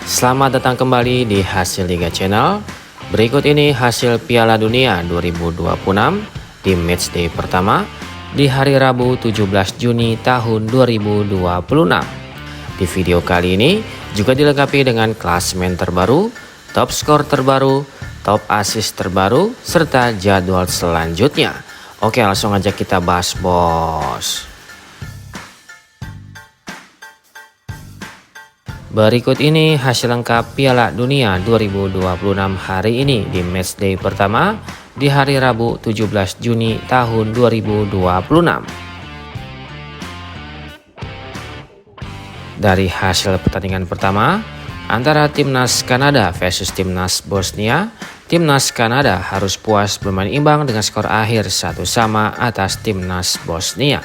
Selamat datang kembali di Hasil Liga Channel. Berikut ini hasil Piala Dunia 2026 di matchday pertama di hari Rabu 17 Juni tahun 2026. Di video kali ini juga dilengkapi dengan klasemen terbaru, top skor terbaru, top assist terbaru, serta jadwal selanjutnya. Oke, langsung aja kita bahas, bos. Berikut ini hasil lengkap Piala Dunia 2026 hari ini di matchday pertama di hari Rabu 17 Juni tahun 2026. Dari hasil pertandingan pertama antara timnas Kanada versus timnas Bosnia, timnas Kanada harus puas bermain imbang dengan skor akhir 1-1 atas timnas Bosnia.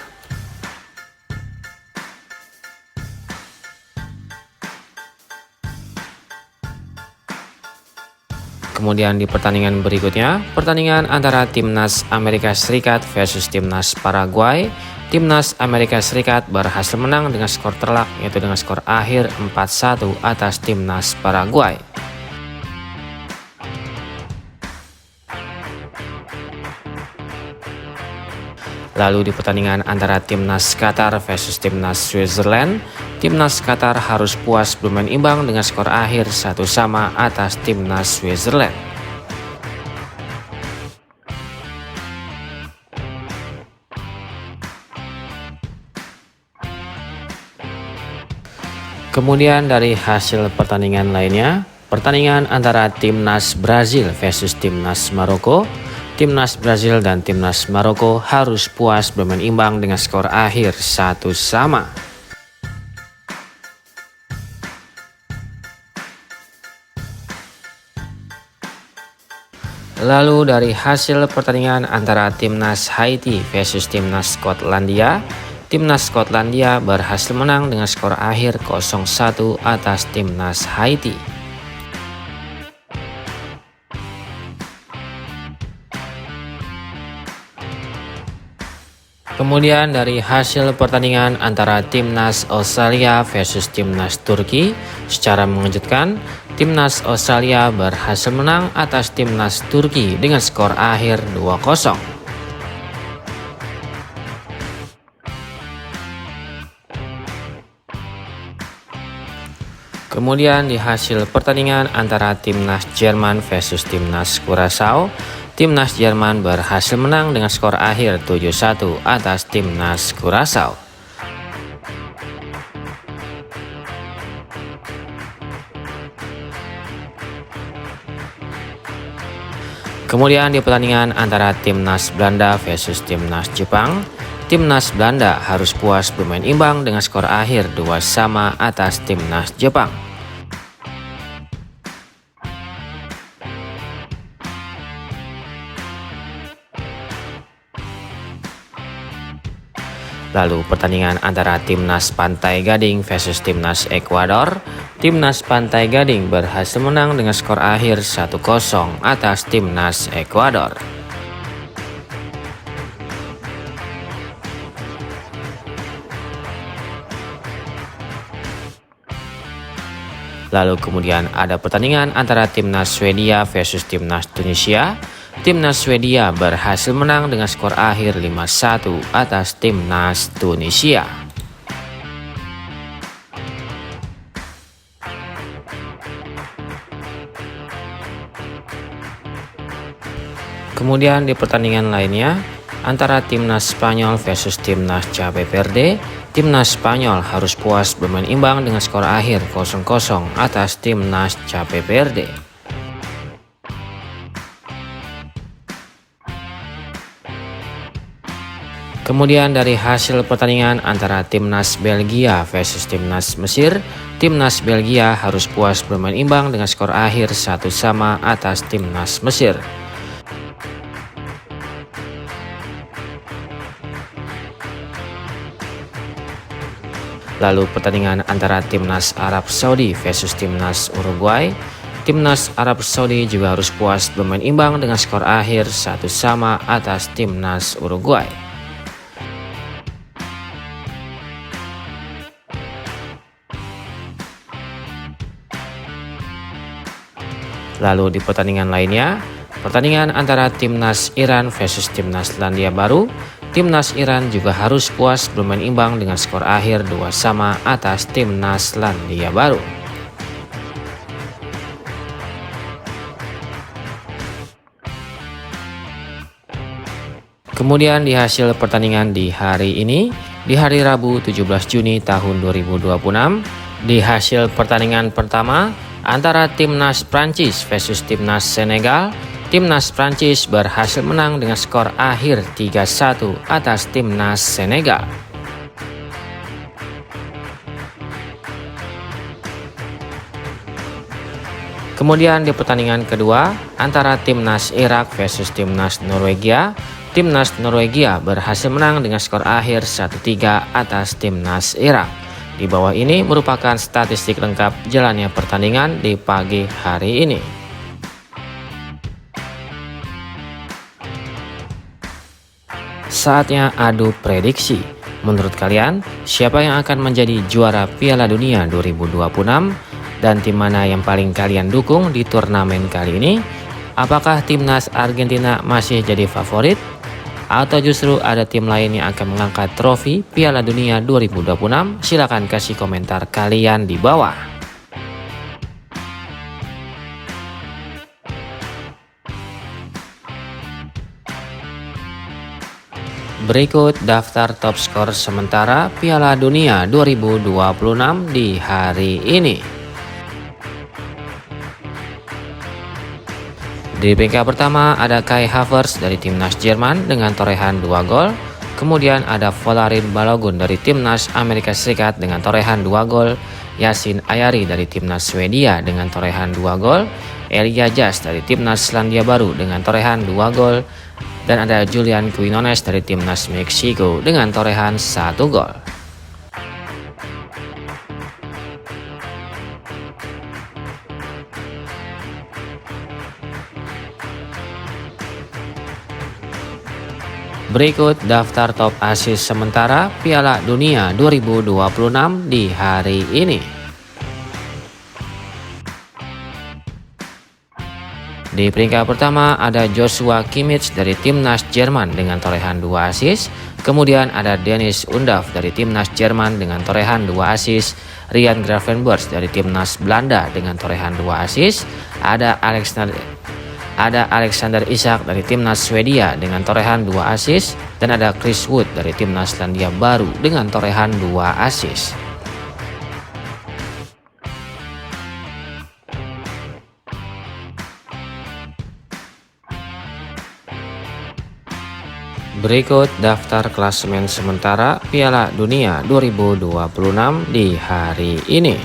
Kemudian di pertandingan berikutnya, pertandingan antara timnas Amerika Serikat versus timnas Paraguay. Timnas Amerika Serikat berhasil menang dengan skor telak, yaitu dengan skor akhir 4-1 atas timnas Paraguay. Lalu di pertandingan antara timnas Qatar versus timnas Switzerland, timnas Qatar harus puas bermain imbang dengan skor akhir 1-1 atas timnas Switzerland. Kemudian dari hasil pertandingan lainnya, pertandingan antara timnas Brazil versus timnas Maroko. Timnas Brazil dan timnas Maroko harus puas bermain imbang dengan skor akhir 1-1. Lalu dari hasil pertandingan antara timnas Haiti versus timnas Skotlandia, timnas Skotlandia berhasil menang dengan skor akhir 0-1 atas timnas Haiti. Kemudian dari hasil pertandingan antara timnas Australia versus timnas Turki, secara mengejutkan, timnas Australia berhasil menang atas timnas Turki dengan skor akhir 2-0. Kemudian di hasil pertandingan antara timnas Jerman versus timnas Curaçao, timnas Jerman berhasil menang dengan skor akhir 7-1 atas timnas Curaçao. Kemudian di pertandingan antara timnas Belanda versus timnas Jepang, timnas Belanda harus puas bermain imbang dengan skor akhir 2-2 atas timnas Jepang. Lalu pertandingan antara timnas Pantai Gading versus timnas Ekuador, timnas Pantai Gading berhasil menang dengan skor akhir 1-0 atas timnas Ekuador. Lalu kemudian ada pertandingan antara timnas Swedia versus timnas Tunisia. Timnas Swedia berhasil menang dengan skor akhir 5-1 atas timnas Tunisia. Kemudian di pertandingan lainnya, antara timnas Spanyol versus timnas Cape Verde, timnas Spanyol harus puas bermain imbang dengan skor akhir 0-0 atas timnas Cape Verde. Kemudian dari hasil pertandingan antara timnas Belgia versus timnas Mesir, timnas Belgia harus puas bermain imbang dengan skor akhir 1-1 atas timnas Mesir. Lalu pertandingan antara timnas Arab Saudi versus timnas Uruguay, timnas Arab Saudi juga harus puas bermain imbang dengan skor akhir 1-1 atas timnas Uruguay. Lalu di pertandingan lainnya, pertandingan antara timnas Iran versus timnas Selandia Baru, timnas Iran juga harus puas bermain imbang dengan skor akhir 2-2 atas timnas Selandia Baru. Kemudian di hasil pertandingan di hari ini, di hari Rabu 17 Juni tahun 2026, di hasil pertandingan pertama antara timnas Prancis versus timnas Senegal, timnas Prancis berhasil menang dengan skor akhir 3-1 atas timnas Senegal. Kemudian di pertandingan kedua antara timnas Irak versus timnas Norwegia, timnas Norwegia berhasil menang dengan skor akhir 1-3 atas timnas Irak. Di bawah ini merupakan statistik lengkap jalannya pertandingan di pagi hari ini. Saatnya adu prediksi. Menurut kalian, siapa yang akan menjadi juara Piala Dunia 2026? Dan tim mana yang paling kalian dukung di turnamen kali ini? Apakah timnas Argentina masih jadi favorit? Atau justru ada tim lain yang akan mengangkat trofi Piala Dunia 2026? Silahkan kasih komentar kalian di bawah. Berikut daftar top skor sementara Piala Dunia 2026 di hari ini. Di peringkat pertama ada Kai Havertz dari timnas Jerman dengan torehan 2 gol. Kemudian ada Folarin Balogun dari timnas Amerika Serikat dengan torehan 2 gol. Yasin Ayari dari timnas Swedia dengan torehan 2 gol. Elia Jas dari timnas Selandia Baru dengan torehan 2 gol. Dan ada Julian Quinones dari timnas Meksiko dengan torehan 1 gol. Berikut daftar top assist sementara Piala Dunia 2026 di hari ini. Di peringkat pertama ada Joshua Kimmich dari timnas Jerman dengan torehan 2 assist. Kemudian ada Dennis Undav dari timnas Jerman dengan torehan 2 assist. Ryan Gravenberch dari timnas Belanda dengan torehan 2 assist. Ada Alexander Isak dari timnas Swedia dengan torehan 2 assist. Dan ada Chris Wood dari timnas Selandia Baru dengan torehan 2 assist. Berikut daftar klasemen sementara Piala Dunia 2026 di hari ini.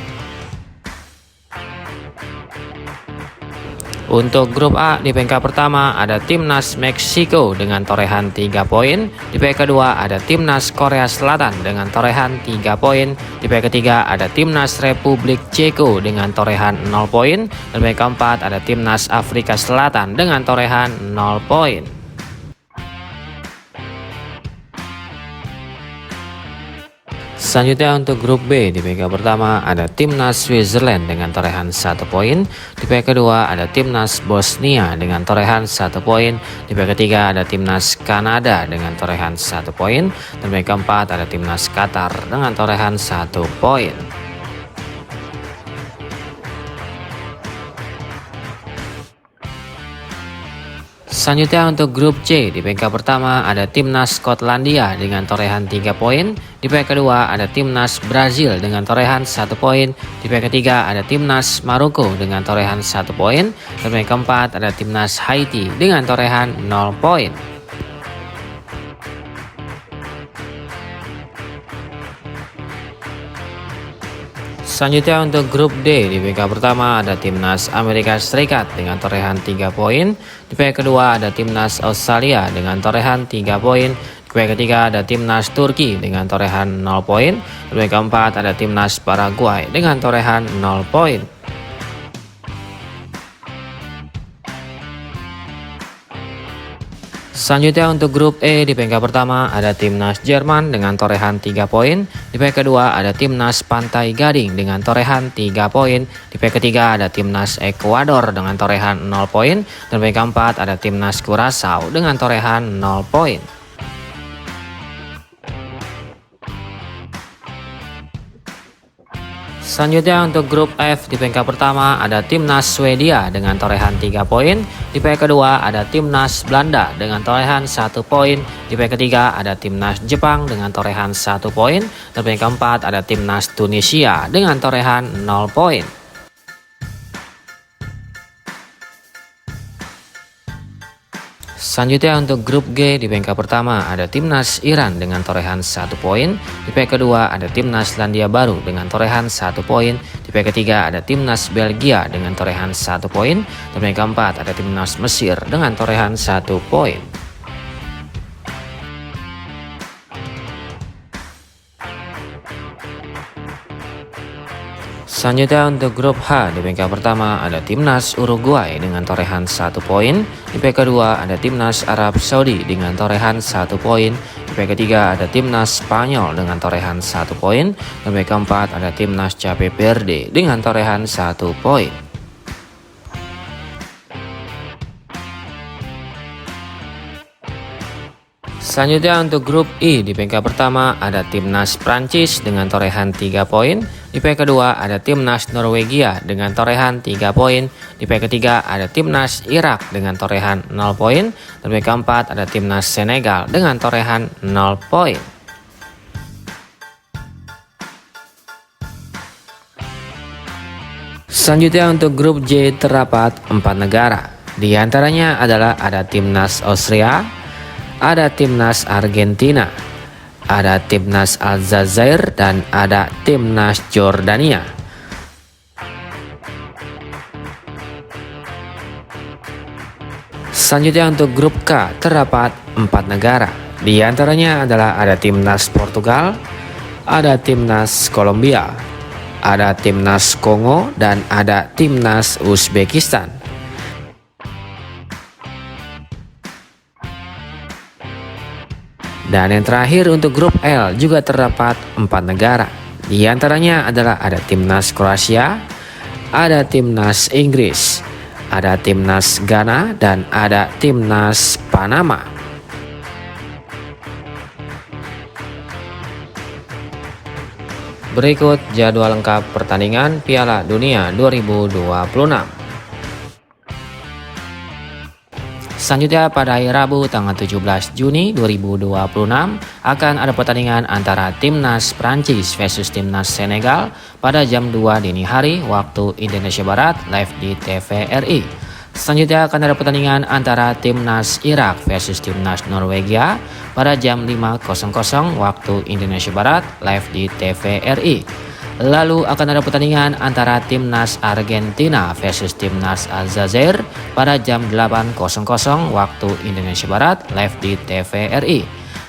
Untuk grup A di peringkat pertama ada timnas Meksiko dengan torehan 3 poin. Di peringkat kedua ada timnas Korea Selatan dengan torehan 3 poin. Di peringkat ketiga ada timnas Republik Ceko dengan torehan 0 poin. Dan peringkat keempat ada timnas Afrika Selatan dengan torehan 0 poin. Selanjutnya untuk grup B di peringkat pertama ada timnas Switzerland dengan torehan 1 poin. Di peringkat kedua ada timnas Bosnia dengan torehan 1 poin. Di peringkat ketiga ada timnas Kanada dengan torehan 1 poin. Dan peringkat keempat ada timnas Qatar dengan torehan 1 poin. Selanjutnya untuk grup C di peringkat pertama ada timnas Skotlandia dengan torehan 3 poin. Di peringkat kedua ada timnas Brazil dengan torehan 1 poin. Di peringkat ketiga ada timnas Maroko dengan torehan 1 poin. Dan peringkat keempat ada timnas Haiti dengan torehan 0 poin. Selanjutnya untuk grup D di peringkat pertama ada timnas Amerika Serikat dengan torehan 3 poin. Di peringkat kedua ada timnas Australia dengan torehan 3 poin. Di peringkat ketiga ada timnas Turki dengan torehan 0 poin. Di peringkat keempat ada timnas Paraguay dengan torehan 0 poin. Selanjutnya untuk grup E di peringkat pertama ada timnas Jerman dengan torehan 3 poin. Di peringkat kedua ada Timnas Pantai Gading dengan torehan 3 poin. Di peringkat ketiga ada Timnas Ekuador dengan torehan 0 poin. Dan peringkat keempat ada Timnas Curaçao dengan torehan 0 poin. Selanjutnya untuk grup F di peringkat pertama ada Timnas Swedia dengan torehan 3 poin. Di peringkat kedua ada Timnas Belanda dengan torehan 1 poin. Di peringkat ketiga ada Timnas Jepang dengan torehan 1 poin. Dan peringkat keempat ada Timnas Tunisia dengan torehan 0 poin. Selanjutnya untuk grup G di peringkat pertama ada Timnas Iran dengan torehan 1 poin. Di peringkat kedua ada Timnas Selandia Baru dengan torehan 1 poin. Di peringkat ketiga ada Timnas Belgia dengan torehan 1 poin. Dan peringkat keempat ada Timnas Mesir dengan torehan 1 poin. Selanjutnya untuk grup H di peringkat pertama ada Timnas Uruguay dengan torehan 1 poin. Di peringkat kedua ada Timnas Arab Saudi dengan torehan 1 poin. Di peringkat ketiga ada Timnas Spanyol dengan torehan 1 poin. Dan peringkat keempat ada Timnas Cape Verde dengan torehan 1 poin. Selanjutnya untuk grup I di peringkat pertama ada Timnas Prancis dengan torehan 3 poin. Di peringkat kedua ada Timnas Norwegia dengan torehan 3 poin. Di peringkat ketiga ada Timnas Irak dengan torehan 0 poin. Dan peringkat keempat ada Timnas Senegal dengan torehan 0 poin. Selanjutnya untuk grup J terdapat 4 negara. Di antaranya adalah ada Timnas Austria, ada Timnas Argentina, ada Timnas Aljazair, dan ada Timnas Jordania. Selanjutnya untuk grup K terdapat 4 negara. Di antaranya adalah ada Timnas Portugal, ada Timnas Kolombia, ada Timnas Kongo, dan ada Timnas Uzbekistan. Dan yang terakhir untuk grup L juga terdapat 4 negara. Di antaranya adalah ada Timnas Kroasia, ada Timnas Inggris, ada Timnas Ghana, dan ada Timnas Panama. Berikut jadwal lengkap pertandingan Piala Dunia 2026. Selanjutnya pada hari Rabu tanggal 17 Juni 2026 akan ada pertandingan antara Timnas Prancis versus Timnas Senegal pada jam 2 dini hari waktu Indonesia Barat live di TVRI. Selanjutnya akan ada pertandingan antara Timnas Irak versus Timnas Norwegia pada jam 5.00 waktu Indonesia Barat live di TVRI. Lalu akan ada pertandingan antara Timnas Argentina versus Timnas Aljazair pada jam 8.00 waktu Indonesia Barat live di TVRI.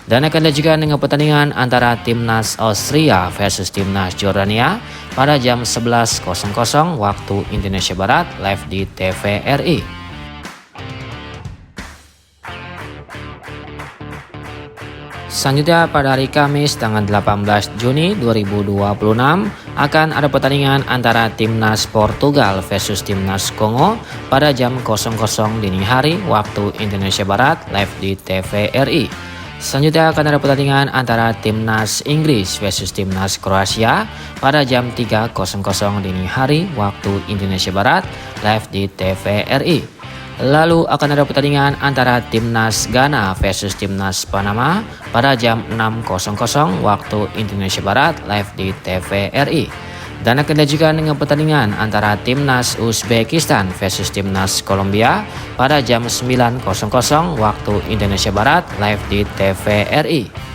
Dan akan dilanjutkan dengan pertandingan antara Timnas Austria versus Timnas Jordania pada jam 11.00 waktu Indonesia Barat live di TVRI. Selanjutnya pada hari Kamis tanggal 18 Juni 2026 akan ada pertandingan antara Timnas Portugal versus Timnas Kongo pada jam 00.00 dini hari waktu Indonesia Barat live di TVRI. Selanjutnya akan ada pertandingan antara Timnas Inggris versus Timnas Kroasia pada jam 3.00 dini hari waktu Indonesia Barat live di TVRI. Lalu akan ada pertandingan antara Timnas Ghana versus Timnas Panama pada jam 6.00 waktu Indonesia Barat live di TVRI. Dan akan dilanjutkan dengan pertandingan antara Timnas Uzbekistan versus Timnas Kolombia pada jam 9.00 waktu Indonesia Barat live di TVRI.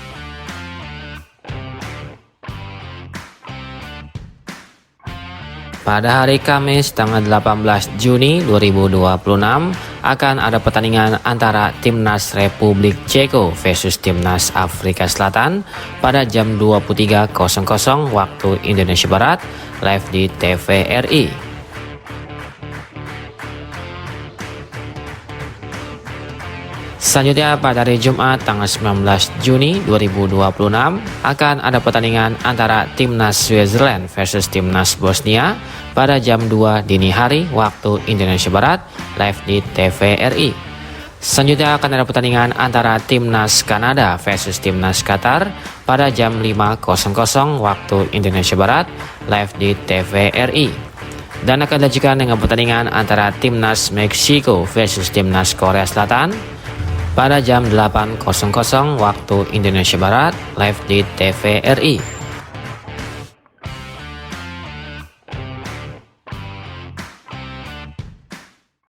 Pada hari Kamis tanggal 18 Juni 2026 akan ada pertandingan antara Timnas Republik Ceko versus Timnas Afrika Selatan pada jam 23.00 waktu Indonesia Barat live di TVRI. Selanjutnya pada hari Jumat tanggal 19 Juni 2026 akan ada pertandingan antara Timnas Switzerland versus Timnas Bosnia pada jam 2 dini hari waktu Indonesia Barat live di TVRI. Selanjutnya akan ada pertandingan antara Timnas Kanada versus Timnas Qatar pada jam 5.00 waktu Indonesia Barat live di TVRI. Dan akan dilanjutkan dengan pertandingan antara Timnas Meksiko versus Timnas Korea Selatan pada jam 8.00 waktu Indonesia Barat live di TVRI.